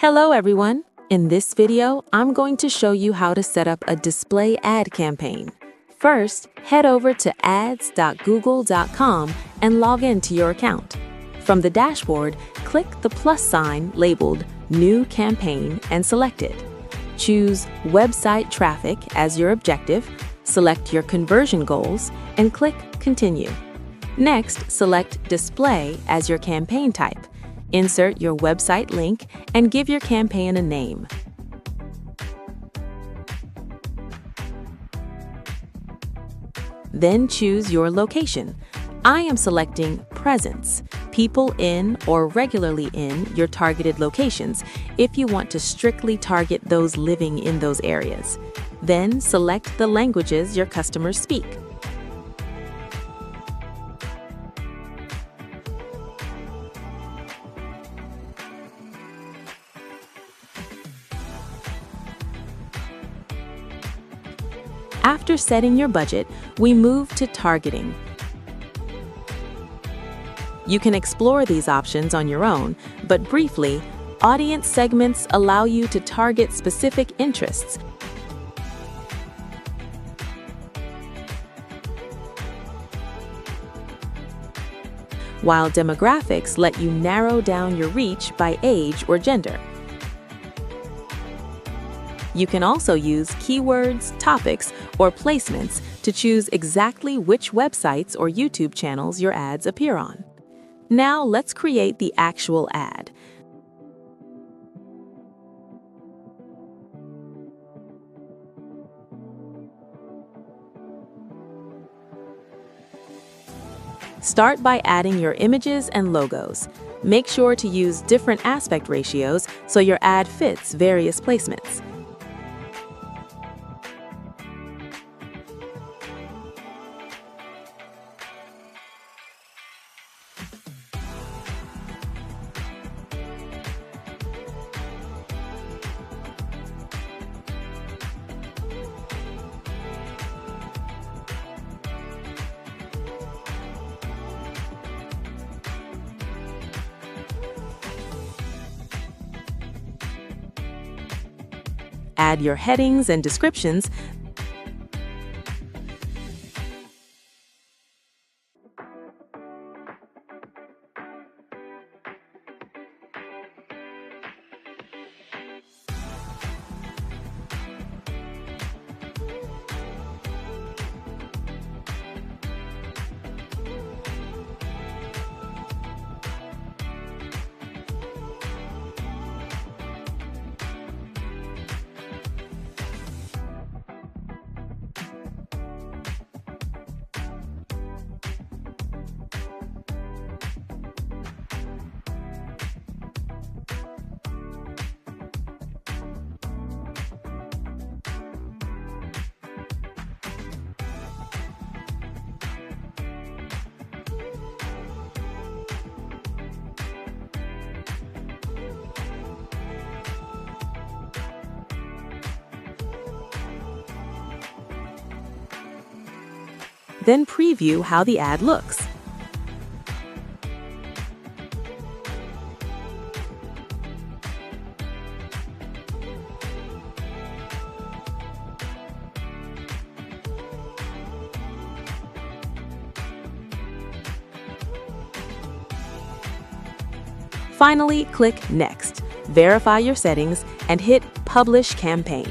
Hello everyone! In this video, I'm going to show you how to set up a display ad campaign. First, head over to ads.google.com and log in to your account. From the dashboard, click the plus sign labeled New Campaign and select it. Choose Website Traffic as your objective, select your conversion goals, and click Continue. Next, select Display as your campaign type. Insert your website link and give your campaign a name. Then choose your location. I am selecting Presence, people in or regularly in your targeted locations if you want to strictly target those living in those areas. Then select the languages your customers speak. After setting your budget, we move to targeting. You can explore these options on your own, but briefly, audience segments allow you to target specific interests. While demographics let you narrow down your reach by age or gender. You can also use keywords, topics, or placements to choose exactly which websites or YouTube channels your ads appear on. Now let's create the actual ad. Start by adding your images and logos. Make sure to use different aspect ratios so your ad fits various placements. Add your headings and descriptions. Then preview how the ad looks. Finally, click Next, verify your settings, and hit Publish Campaign.